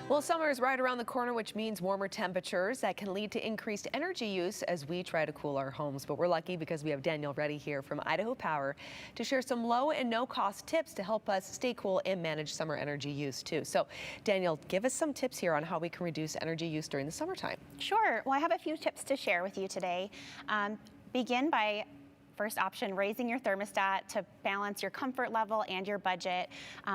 Well, summer is right around the corner, which means warmer temperatures that can lead to increased energy use as we try to cool our homes. But we're lucky because we have Danielle ready here from Idaho Power to share some low and no cost tips to help us stay cool and manage summer energy use too. So Danielle, give us some tips here on how we can reduce energy use during the summertime. Sure. Well, I have a few tips to share with you today. Begin by first option, raising your thermostat to balance your comfort level and your budget.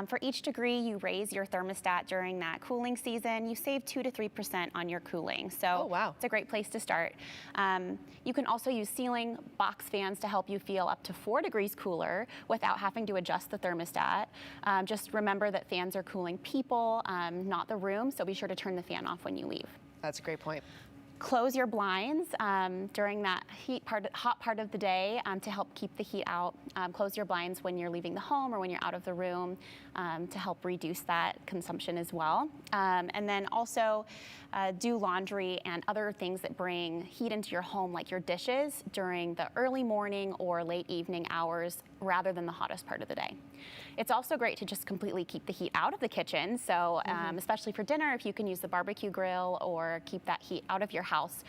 For each degree you raise your thermostat during that cooling season, you save 2 to 3% on your cooling. So oh, wow. It's a great place to start. You can also use ceiling box fans to help you feel up to 4 degrees cooler without having to adjust the thermostat. Just remember that fans are cooling people, not the room, so be sure to turn the fan off when you leave. That's a great point. Close your blinds during that hot part of the day to help keep the heat out. Close your blinds when you're leaving the home or when you're out of the room to help reduce that consumption as well. And then also do laundry and other things that bring heat into your home, like your dishes, during the early morning or late evening hours rather than the hottest part of the day. It's also great to just completely keep the heat out of the kitchen. So especially for dinner, if you can use the barbecue grill or keep that heat out of your house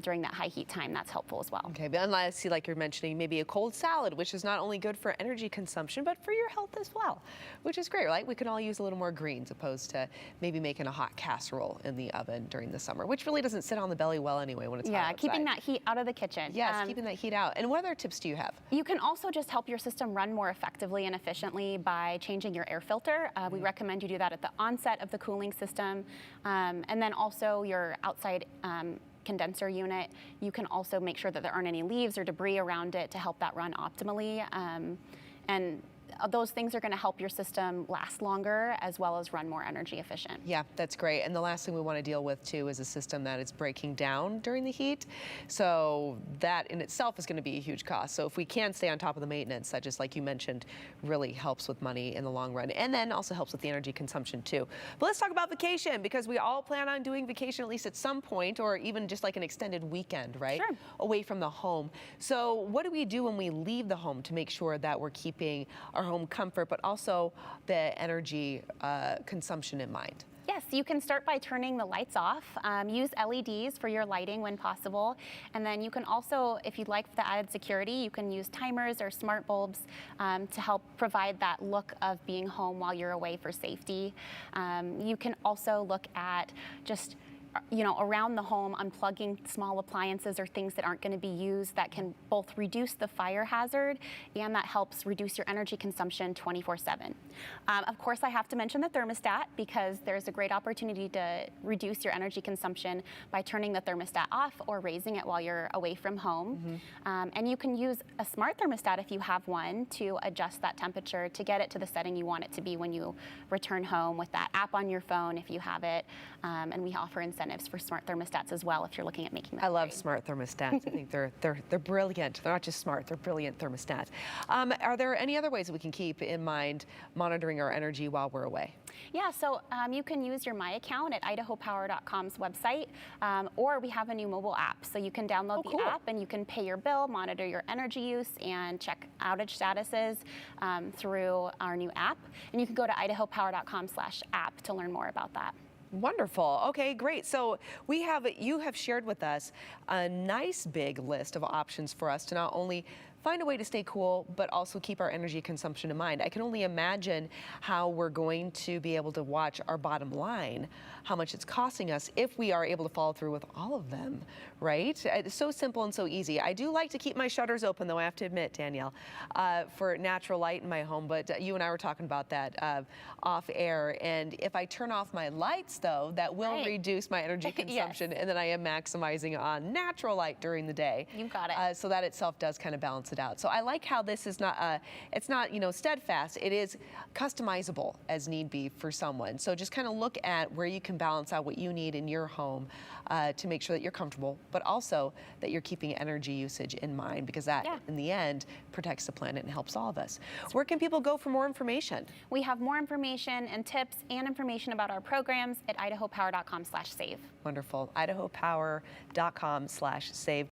during that high heat time, that's helpful as well. Okay, but unless, like you're mentioning, maybe a cold salad, which is not only good for energy consumption, but for your health as well, which is great, right? We can all use a little more greens opposed to maybe making a hot casserole in the oven during the summer, which really doesn't sit on the belly well anyway when it's hot outside. Keeping that heat out of the kitchen. Yes, keeping that heat out. And what other tips do you have? You can also just help your system run more effectively and efficiently by changing your air filter. We recommend you do that at the onset of the cooling system. And then also your outside condenser unit. You can also make sure that there aren't any leaves or debris around it to help that run optimally. And those things are going to help your system last longer as well as run more energy efficient. Yeah, that's great. And the last thing we want to deal with too is a system that is breaking down during the heat. So that in itself is going to be a huge cost. So if we can stay on top of the maintenance, that just like you mentioned, really helps with money in the long run, and then also helps with the energy consumption too. But let's talk about vacation, because we all plan on doing vacation at least at some point, or even just like an extended weekend, right? Sure. Away from the home. So what do we do when we leave the home to make sure that we're keeping our home comfort, but also the energy consumption in mind? Yes, you can start by turning the lights off. Use LEDs for your lighting when possible. And then you can also, if you'd like the added security, you can use timers or smart bulbs to help provide that look of being home while you're away for safety. You can also look at just around the home, unplugging small appliances or things that aren't going to be used that can both reduce the fire hazard and that helps reduce your energy consumption 24/7. Of course, I have to mention the thermostat, because there's a great opportunity to reduce your energy consumption by turning the thermostat off or raising it while you're away from home. And you can use a smart thermostat if you have one to adjust that temperature to get it to the setting you want it to be when you return home with that app on your phone if you have it. And we offer incentives for smart thermostats as well if you're looking at making that. I love smart thermostats. I think they're brilliant. They're not just smart, they're brilliant thermostats. Are there any other ways that we can keep in mind monitoring our energy while we're away? Yeah, so you can use your My Account at idahopower.com's website, or we have a new mobile app. So you can download the app and you can pay your bill, monitor your energy use, and check outage statuses through our new app. And you can go to idahopower.com/app to learn more about that. Wonderful. Okay, great. So you have shared with us a nice big list of options for us to not only find a way to stay cool, but also keep our energy consumption in mind. I can only imagine how we're going to be able to watch our bottom line, how much it's costing us if we are able to follow through with all of them, right? It's so simple and so easy. I do like to keep my shutters open, though, I have to admit, Danielle, for natural light in my home, but you and I were talking about that off air, and if I turn off my lights, though, that will reduce my energy consumption, and then I am maximizing on natural light during the day. You got it. So that itself does kind of balance it out. So I like how this is not, it's not, steadfast. It is customizable as need be for someone. So just kind of look at where you can balance out what you need in your home to make sure that you're comfortable, but also that you're keeping energy usage in mind, because that, in the end, protects the planet and helps all of us. Where can people go for more information? We have more information and tips and information about our programs at idahopower.com/save. Wonderful. idahopower.com/save.